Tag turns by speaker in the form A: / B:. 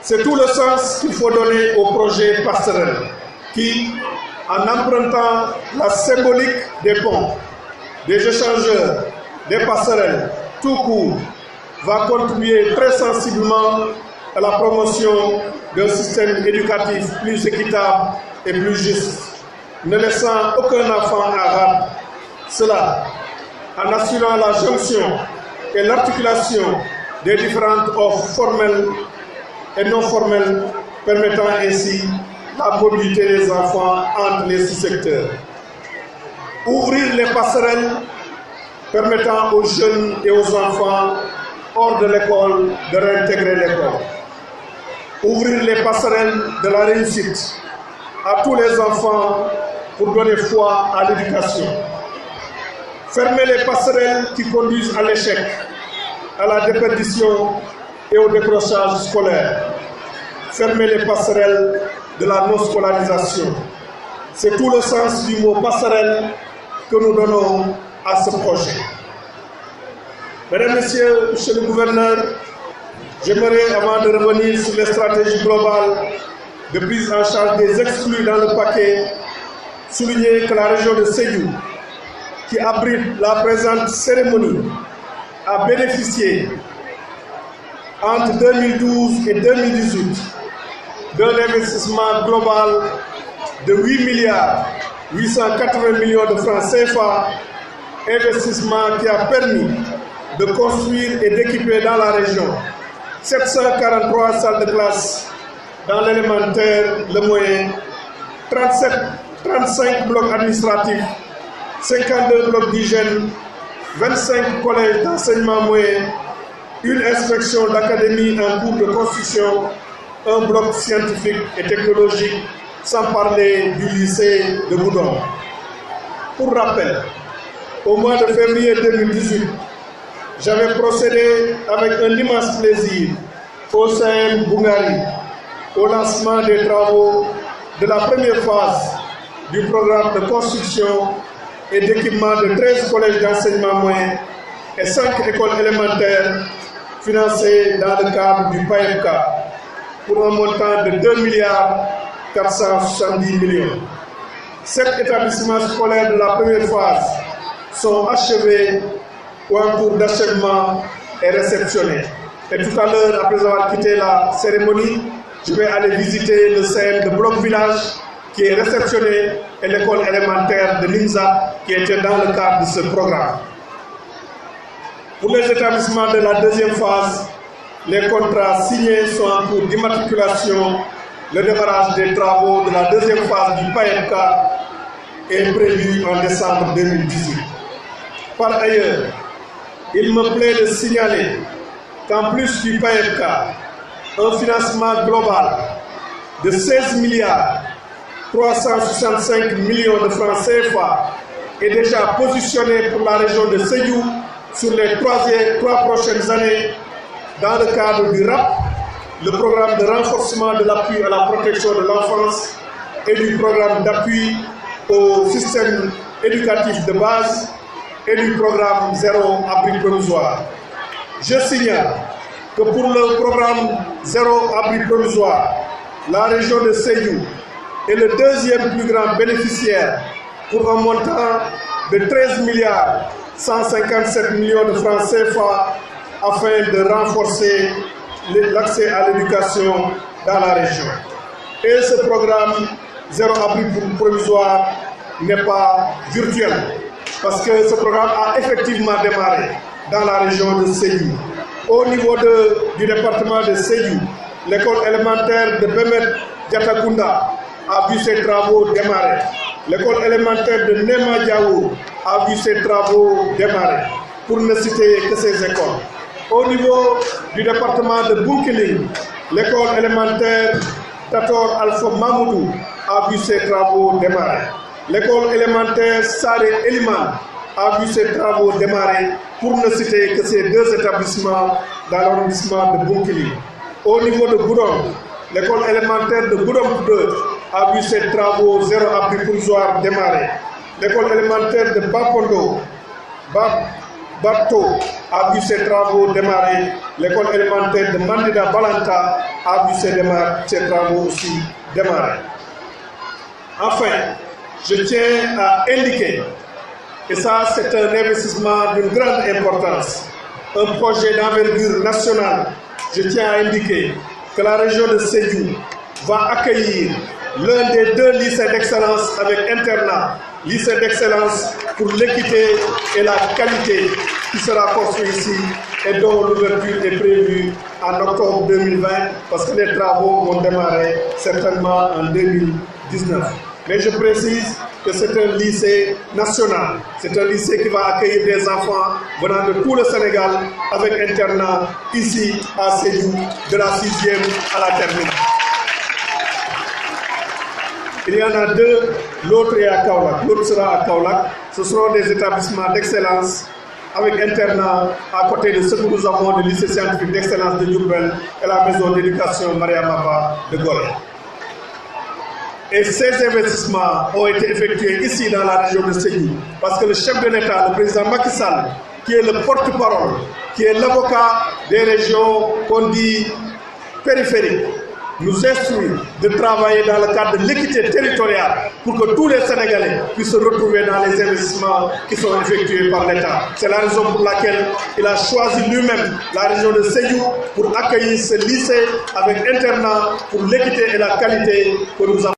A: C'est tout le sens qu'il faut donner au projet passerelle qui, en empruntant la symbolique des ponts, des échangeurs, des passerelles, tout court, va contribuer très sensiblement à la promotion d'un système éducatif plus équitable et plus juste, ne laissant aucun enfant à rate. Cela en assurant la jonction et l'articulation des différentes offres formelles et non formelles, permettant ainsi la mobilité des enfants entre les sous-secteurs. Ouvrir les passerelles permettant aux jeunes et aux enfants hors de l'école de réintégrer l'école. Ouvrir les passerelles de la réussite à tous les enfants pour donner foi à l'éducation. Fermer les passerelles qui conduisent à l'échec, à la déperdition et au décrochage scolaire. Fermer les passerelles de la non-scolarisation. C'est tout le sens du mot passerelle que nous donnons à ce projet. Mesdames, Messieurs, Monsieur le Gouverneur, j'aimerais, avant de revenir sur les stratégies globales de prise en charge des exclus dans le paquet, souligner que la région de Sédhiou, qui abrite la présente cérémonie, a bénéficié entre 2012 et 2018 d'un investissement global de 8 milliards 880 millions de francs CFA, investissement qui a permis de construire et d'équiper dans la région 743 salles de classe dans l'élémentaire, le moyen, 35 blocs administratifs, 52 blocs d'hygiène, 25 collèges d'enseignement moyen, une inspection d'académie en cours de construction, un bloc scientifique et technologique, sans parler du lycée de Boudon. Pour rappel, au mois de février 2018, j'avais procédé avec un immense plaisir au CM Boungari au lancement des travaux de la première phase du programme de construction et d'équipement de 13 collèges d'enseignement moyen et 5 écoles élémentaires financées dans le cadre du PAEPK pour un montant de 2 milliards 470 millions. 7 établissements scolaires de la première phase sont achevés ou en cours d'achèvement et réceptionnés. Et tout à l'heure, après avoir quitté la cérémonie, je vais aller visiter le CM de Bloc Village qui est réceptionné et l'école élémentaire de Limza qui était dans le cadre de ce programme. Pour les établissements de la deuxième phase, les contrats signés sont en cours d'immatriculation. Le démarrage des travaux de la deuxième phase du PAEPK est prévu en décembre 2018. Par ailleurs, il me plaît de signaler qu'en plus du PAEPK, un financement global de 16 milliards 365 millions de francs CFA est déjà positionné pour la région de Sédhiou sur les 3 prochaines années dans le cadre du RAP, le programme de renforcement de l'appui à la protection de l'enfance et du programme d'appui au système éducatif de base et du programme Zéro Abri Provisoire. Je signale que pour le programme Zéro Abri Provisoire, la région de Sédhiou est le deuxième plus grand bénéficiaire pour un montant de 13 milliards 157 millions de francs CFA afin de renforcer l'accès à l'éducation dans la région. Et ce programme Zéro Abri Provisoire n'est pas virtuel parce que ce programme a effectivement démarré dans la région de Sédhiou. Au niveau du département de Sédhiou, l'école élémentaire de Bemet Diatakunda a vu ses travaux démarrer. L'école élémentaire de Nema Diawo a vu ses travaux démarrer, pour ne citer que ces écoles. Au niveau du département de Bounkiling, l'école élémentaire Tator Alpha Mamoudou a vu ses travaux démarrer. L'école élémentaire Saré Eliman a vu ses travaux démarrer, pour ne citer que ces 2 établissements dans l'arrondissement de Bounkiling. Au niveau de Boudon, l'école élémentaire de Boudon 2 a vu ses travaux Zéro Abri Provisoire démarrer. L'école élémentaire de Bapondo, Barto a vu ses travaux démarrer. L'école élémentaire de Mandida Balanta a vu ses travaux aussi démarrer. Enfin, je tiens à indiquer, et ça c'est un investissement d'une grande importance, un projet d'envergure nationale. Je tiens à indiquer que la région de Sédhiou va accueillir l'un des 2 lycées d'excellence avec internat, lycée d'excellence pour l'équité et la qualité, qui sera construit ici et dont l'ouverture est prévue en octobre 2020 parce que les travaux vont démarrer certainement en 2019. Mais je précise que c'est un lycée national. C'est un lycée qui va accueillir des enfants venant de tout le Sénégal avec internat ici à Sédhiou, de la 6e à la terminale. Il y en a 2, l'autre est à Kaolack, l'autre sera à Kaolack. Ce seront des établissements d'excellence avec internat à côté de ce que nous avons, le lycée scientifique d'excellence de Diourbel et la maison d'éducation Mariamaba de Gorée. Et ces investissements ont été effectués ici dans la région de Sédhiou parce que le chef de l'État, le président Macky Sall, qui est le porte-parole, qui est l'avocat des régions qu'on dit périphériques, nous instruit de travailler dans le cadre de l'équité territoriale pour que tous les Sénégalais puissent se retrouver dans les investissements qui sont effectués par l'État. C'est la raison pour laquelle il a choisi lui-même la région de Sédhiou pour accueillir ce lycée avec internat pour l'équité et la qualité que nous avons.